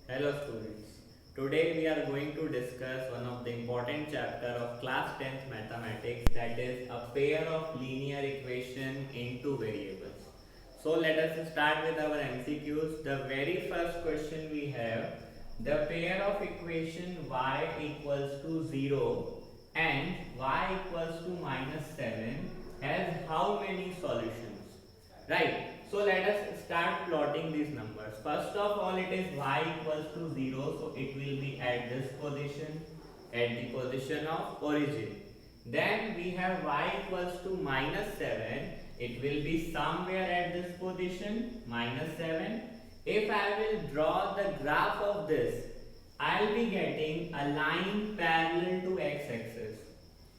Hello students. Today we are going to discuss one of the important chapter of class 10th mathematics, that is a pair of linear equation in two variables. So let us start with our MCQs. The very first question we have, the pair of equation y equals to 0 and y equals to -7 has how many solutions? Right. So let us start plotting these numbers. First of all, it is y equals to 0, so it will be at this position, at the position of origin. Then we have y equals to -7, it will be somewhere at this position, -7. If I will draw the graph of this, I will be getting a line parallel to x-axis,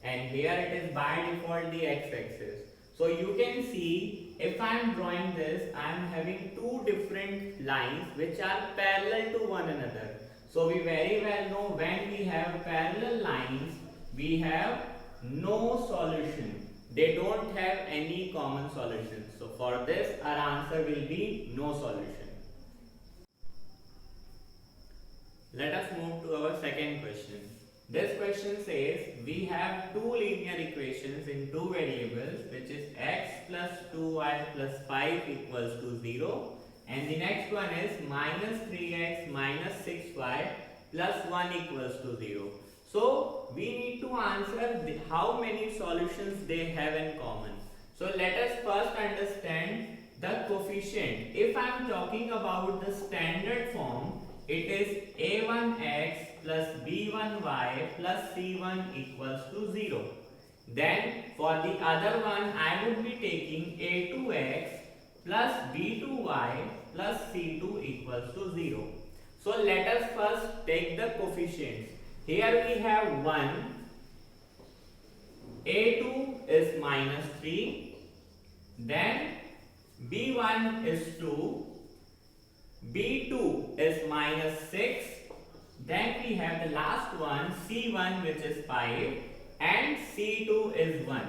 and here it is by default the x-axis. So you can see, if I am drawing this, I am having two different lines which are parallel to one another. So we very well know when we have parallel lines, we have no solution. They don't have any common solution. So for this, our answer will be no solution. Let us move to our second question. This question says we have two linear equations in two variables, which is x plus 2y plus 5 equals to 0, and the next one is minus 3x minus 6y plus 1 equals to 0. So we need to answer how many solutions they have in common. So let us first understand the coefficient. If I am talking about the standard form, it is a1x plus b1y plus c1 equals to 0. Then for the other one, I would be taking a2x plus b2y plus c2 equals to 0. So let us first take the coefficients. Here we have 1, a2 is -3, then b1 is 2, b2 is -6, then we have the last one c1 which is 5 and c2 is 1.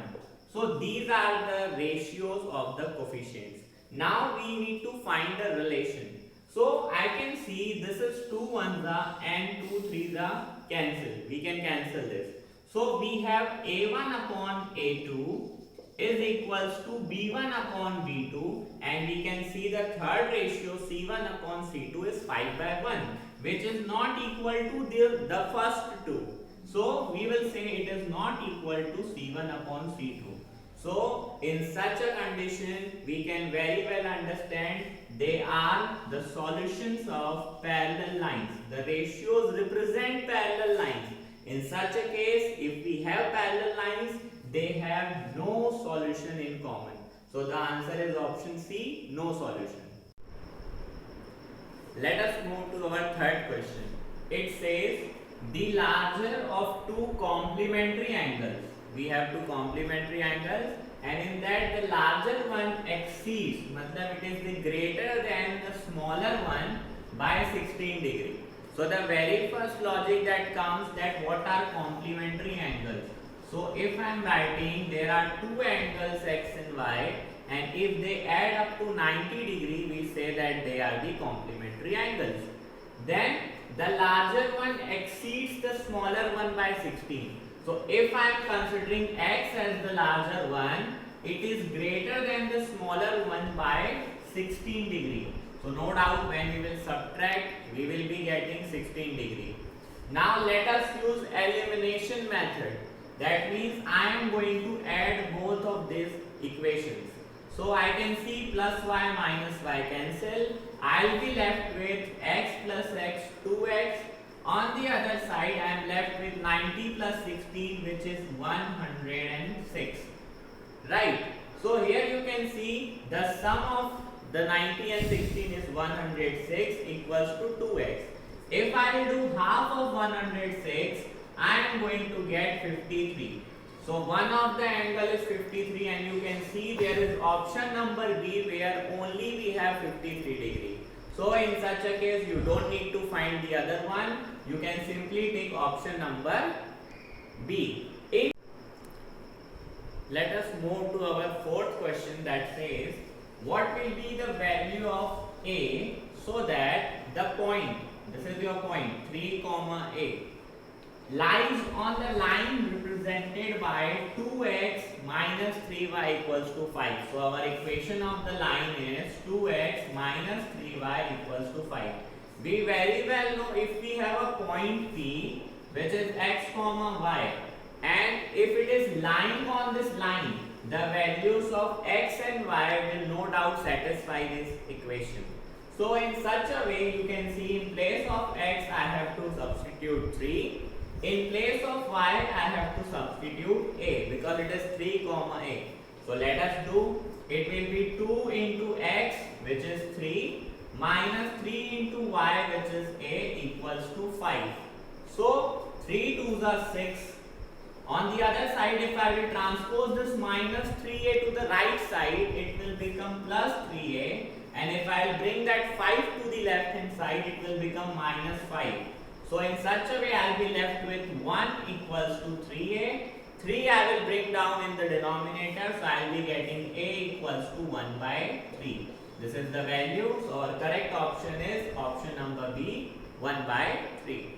So these are the ratios of the coefficients. Now we need to find the relation. So I can see this is 2 1s and 2 3s cancel. We can cancel this. So we have a1 upon a2 is equals to b1 upon b2, and we can see the third ratio c1 upon c2 is 5/1, which is not equal to the first two. So we will say it is not equal to c1 upon c2. So in such a condition, we can very well understand they are the solutions of parallel lines. The ratios represent parallel lines. In such a case, if we have parallel lines, they have no solution in common. So the answer is option C, no solution. Let us move to our third question. It says the larger of two complementary angles. We have two complementary angles, and in that the larger one exceeds, matlab it is the greater than the smaller one by 16 degree. So the very first logic that comes, that what are complementary angles? So if I am writing there are two angles x and y, and if they add up to 90 degree, we say that they are the complementary angles. Then the larger one exceeds the smaller one by 16. So if I am considering x as the larger one, it is greater than the smaller one by 16 degree. So no doubt when we will subtract, we will be getting 16 degree. Now let us use elimination method. That means I am going to add both of these equations. So I can see plus y minus y cancel. I will be left with x plus x, 2x. On the other side, I am left with 90 plus 16, which is 106. Right. So here you can see the sum of the 90 and 16 is 106 equals to 2x. If I do half of 106, I am going to get 53. So one of the angle is 53, and you can see there is option number B where only we have 53 degree. So in such a case, you don't need to find the other one. You can simply take option number B. Let us move to our fourth question that says, what will be the value of A so that the point, this is is your point, 3 comma a, lies on the line represented by 2x minus 3y equals to 5. So our equation of the line is 2x minus 3y equals to 5. We very well know if we have a point P which is x comma y, and if it is lying on this line, the values of x and y will no doubt satisfy this equation. So in such a way, you can see in place of x I have to substitute 3. In place of y I have to substitute a because it is 3 comma a. So let us do, it will be 2 into x which is 3 minus 3 into y which is a equals to 5. So 3 2s are 6. On the other side, if I will transpose this minus 3a to the right side, it will become plus 3a, and if I will bring that 5 to the left hand side, it will become minus 5. So in such a way, I will be left with 1 equals to 3a. 3 I will bring down in the denominator, so I will be getting a equals to 1 by 3. This is the value, so our correct option is option number B, 1 by 3.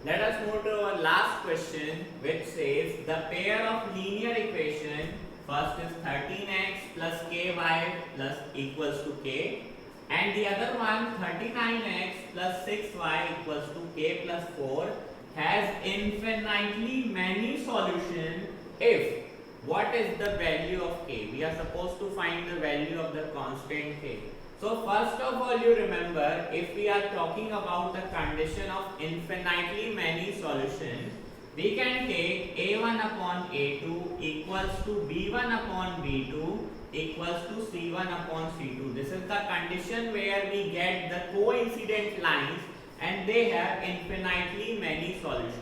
Let us move to our last question, which says the pair of linear equation, first is 13x plus ky plus equals to k, and the other one 39x plus 6y equals to k plus 4, has infinitely many solutions if what is the value of k? We are supposed to find the value of the constant k. So first of all, you remember, if we are talking about the condition of infinitely many solutions, we can take a1 upon a2 equals to b1 upon b2 equals to c1 upon c2. This is the condition where we get the coincident lines and they have infinitely many solutions.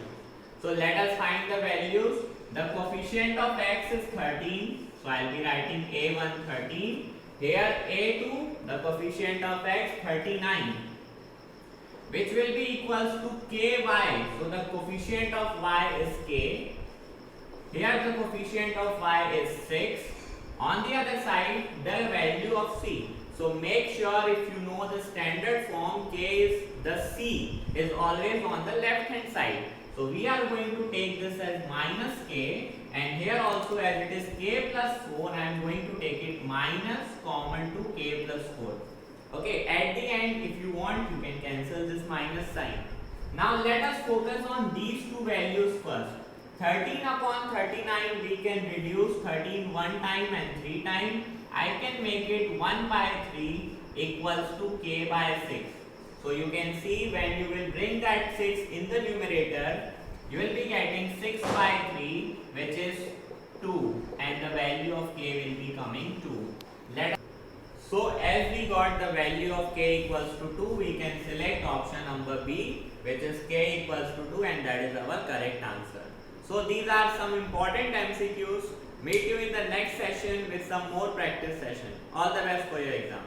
So let us find the values. The coefficient of x is 13, so I will be writing a1 13. Here a2, the coefficient of x 39, which will be equals to ky. So the coefficient of y is k. Here the coefficient of y is 6. On the other side, the value of c. So make sure if you know the standard form, k is the c is always on the left hand side. So we are going to take this as minus k, and here also as it is k plus 4, I am going to take it minus common to k plus 4. Okay, at the end if you want you can cancel this minus sign. Now let us focus on these two values first. 13 upon 39 we can reduce 13 one time and 3 times. I can make it 1 by 3 equals to k by 6. So you can see when you will bring that 6 in the numerator, you will be getting 6 by 3 which is 2, and the value of k will be coming 2. So as we got the value of k equals to 2, we can select option number B, which is k equals to 2, and that is our correct answer. So these are some important MCQs. Meet you in the next session with some more practice session. All the best for your exam.